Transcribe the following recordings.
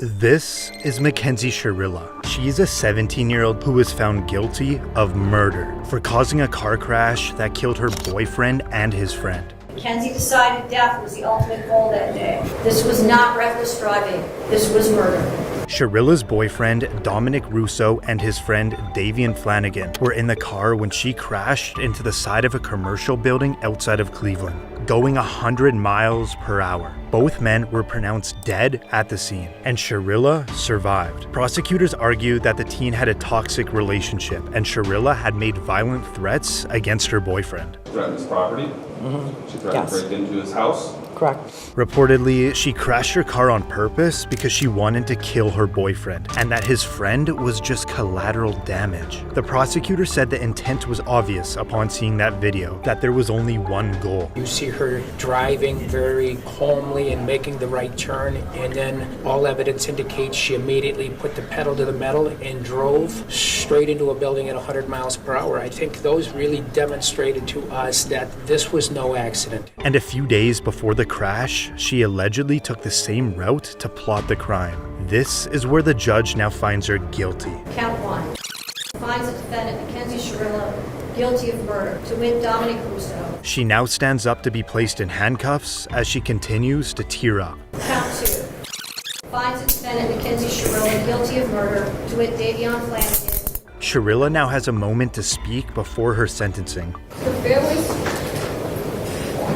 This is Mackenzie Shirilla. She's a 17-year-old who was found guilty of murder for causing a car crash that killed her boyfriend and his friend. Mackenzie decided death was the ultimate goal that day. This was not reckless driving. This was murder. Shirilla's boyfriend, Dominic Russo, and his friend, Davian Flanagan, were in the car when she crashed into the side of a commercial building outside of Cleveland, going 100 miles per hour. Both men were pronounced dead at the scene, and Shirilla survived. Prosecutors argued that the teen had a toxic relationship, and Shirilla had made violent threats against her boyfriend. Threatened his property? She threatened to break into his house? Correct. Reportedly, she crashed her car on purpose because she wanted to kill her boyfriend, and that his friend was just collateral damage. The prosecutor said the intent was obvious upon seeing that video, that there was only one goal. You see her driving very calmly and making the right turn, and then all evidence indicates she immediately put the pedal to the metal and drove straight into a building at 100 miles per hour. I think those really demonstrated to us that this was no accident. And a few days before the crash, she allegedly took the same route to plot the crime. This is where the judge now finds her guilty. Count 1. Finds the defendant, Mackenzie Shirilla, guilty of murder, to wit Dominic Russo. She now stands up to be placed in handcuffs as she continues to tear up. Count 2. Finds the defendant, Mackenzie Shirilla, guilty of murder, to wit Davian Flanagan. Shirilla now has a moment to speak before her sentencing. The families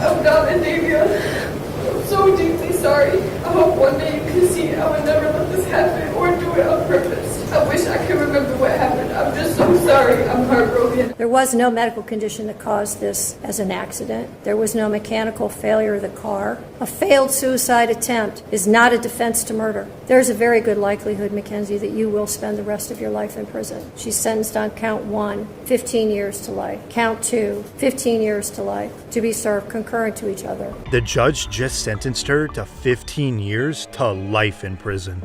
of Dom and Davian, I'm so deeply sorry. I hope one day you can see I would never let this happen or do it on purpose. I wish I could remember what happened. I'm just so sorry. I'm heartbroken. There was no medical condition that caused this as an accident. There was no mechanical failure of the car. A failed suicide attempt is not a defense to murder. There's a very good likelihood, Mackenzie, that you will spend the rest of your life in prison. She's sentenced on count 1, 15 years to life. Count 2, 15 years to life, to be served concurrent to each other. The judge just sentenced her to 15 years to life in prison.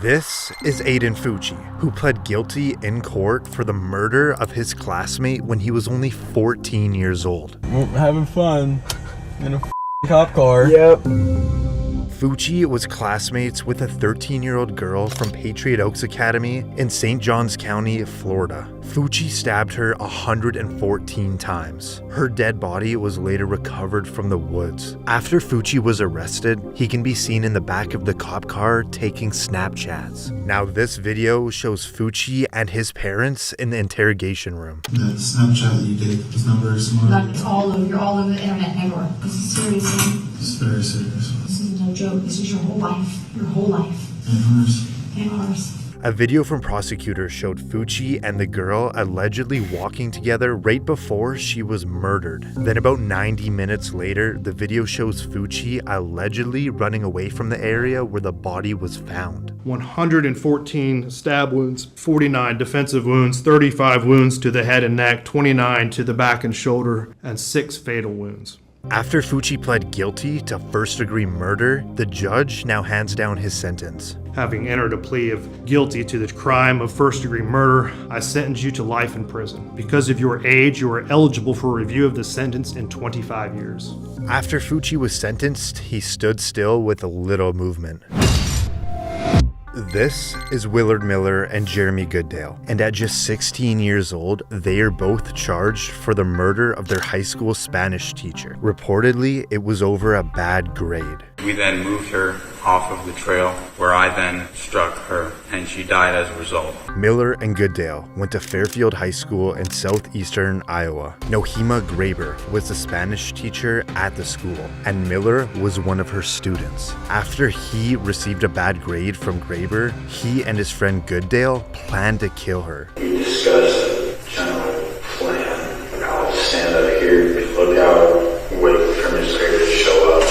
This is Aiden Fucci, who pled guilty in court for the murder of his classmate when he was only 14 years old. Having fun in a cop car. Yep. Fucci was classmates with a 13-year-old girl from Patriot Oaks Academy in St. Johns County, Florida. Fucci stabbed her 114 times. Her dead body was later recovered from the woods. After Fucci was arrested, he can be seen in the back of the cop car taking Snapchats. Now this video shows Fucci and his parents in the interrogation room. The Snapchat that you did was not very smart. Like it's all over, you're all over the internet everywhere. This is serious. It's very serious. This is no joke. This is your whole life. Your whole life. And hers. And ours. A video from prosecutors showed Fucci and the girl allegedly walking together right before she was murdered. Then about 90 minutes later, the video shows Fucci allegedly running away from the area where the body was found. 114 stab wounds, 49 defensive wounds, 35 wounds to the head and neck, 29 to the back and shoulder, and 6 fatal wounds. After Fucci pled guilty to first-degree murder, the judge now hands down his sentence. Having entered a plea of guilty to the crime of first-degree murder, I sentence you to life in prison. Because of your age, you are eligible for review of the sentence in 25 years. After Fucci was sentenced, he stood still with a little movement. This is Willard Miller and Jeremy Goodale, and at just 16 years old, they are both charged for the murder of their high school Spanish teacher. Reportedly, it was over a bad grade. We then moved her off of the trail, where I then struck her, and she died as a result. Miller and Goodale went to Fairfield High School in southeastern Iowa. Nohema Graber was the Spanish teacher at the school, and Miller was one of her students. After he received a bad grade from Graber, he and his friend Goodale planned to kill her. We discussed a general plan. I'll stand up here, look out, wait for Miss Graber to show up.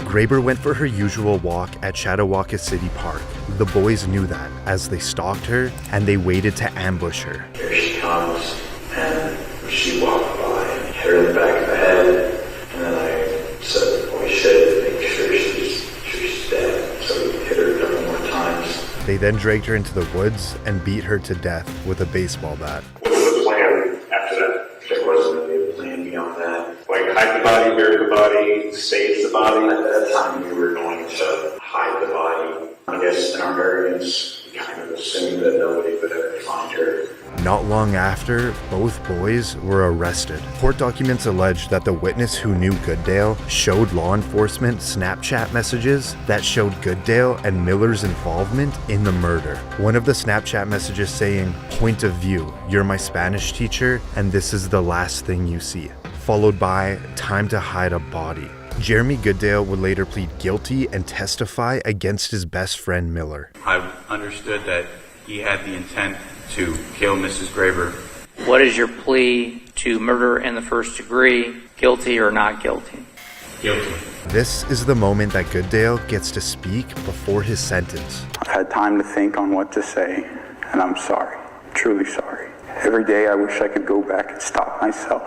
Graber went for her usual walk at Chautauqua City Park. The boys knew that as they stalked her and they waited to ambush her. Here she comes, and she walked by and hit her in the back of the head, and then I said, we should make sure she's dead, so we hit her a couple more times. They then dragged her into the woods and beat her to death with a baseball bat. What was the plan after that? There wasn't really a plan beyond that. Like, hide the body very body, save the body. At that time, we were going to hide the body. I guess in our arrogance, we kind of assumed that nobody would ever find her. Not long after, both boys were arrested. Court documents allege that the witness who knew Goodale showed law enforcement Snapchat messages that showed Goodale and Miller's involvement in the murder. One of the Snapchat messages saying, "Point of view, you're my Spanish teacher, and this is the last thing you see," followed by "Time to hide a body." Jeremy Goodale would later plead guilty and testify against his best friend Miller. I understood that he had the intent to kill Mrs. Graber. What is your plea to murder in the first degree, guilty or not guilty? Guilty. This is the moment that Goodale gets to speak before his sentence. I've had time to think on what to say, and I'm sorry. Truly sorry. Every day I wish I could go back and stop myself.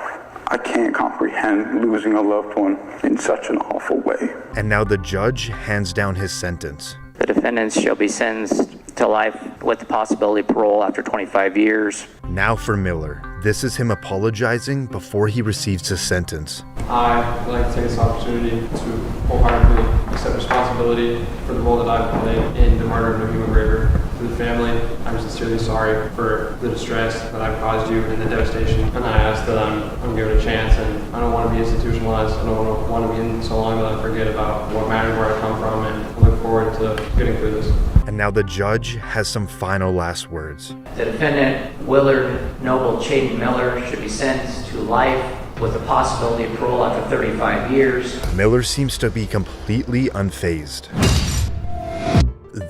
I can't comprehend losing a loved one in such an awful way. And now the judge hands down his sentence. The defendants shall be sentenced to life with the possibility of parole after 25 years. Now for Miller. This is him apologizing before he receives his sentence. I'd like to take this opportunity to wholeheartedly accept responsibility for the role that I've played in the murder of Naheem Graber. To the family, I'm sincerely sorry for the distress that I've caused you and the devastation. And I ask that I'm given a chance, and I don't want to be institutionalized. I don't want to be in so long that I forget about what matters, where I come from, and I look forward to getting through this. And now the judge has some final last words. The defendant, Willard Noble Chaden Miller, should be sentenced to life with the possibility of parole after 35 years. Miller seems to be completely unfazed.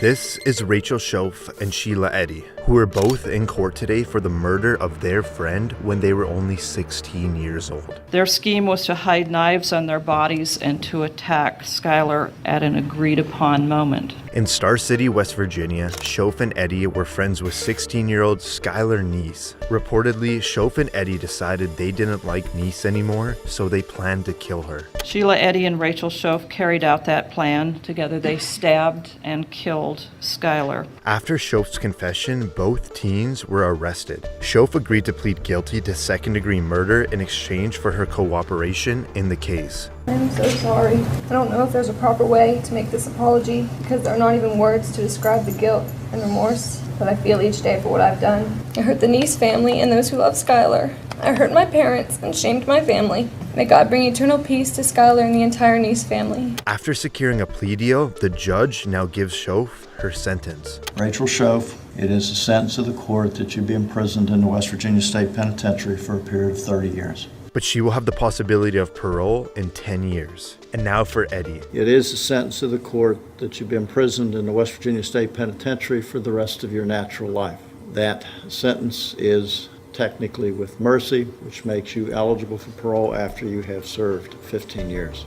This is Rachel Shoaf and Sheila Eddy, who are both in court today for the murder of their friend when they were only 16 years old. Their scheme was to hide knives on their bodies and to attack Skylar at an agreed-upon moment. In Star City, West Virginia, Shoaf and Eddy were friends with 16-year-old Skylar Neese. Reportedly, Shoaf and Eddy decided they didn't like Neese anymore, so they planned to kill her. Sheila Eddy and Rachel Shoaf carried out that plan. Together they stabbed and killed Skylar. After Shoaf's confession, both teens were arrested. Shoaf agreed to plead guilty to second-degree murder in exchange for her cooperation in the case. I'm so sorry. I don't know if there's a proper way to make this apology because there are not even words to describe the guilt and remorse that I feel each day for what I've done. I hurt the Neese family and those who love Skylar. I hurt my parents and shamed my family. May God bring eternal peace to Skylar and the entire Neese family. After securing a plea deal, the judge now gives Shoaf her sentence. Rachel Shoaf, it is the sentence of the court that you be imprisoned in the West Virginia State Penitentiary for a period of 30 years. But she will have the possibility of parole in 10 years. And now for Eddy. It is the sentence of the court that you be imprisoned in the West Virginia State Penitentiary for the rest of your natural life. That sentence is technically with mercy, which makes you eligible for parole after you have served 15 years.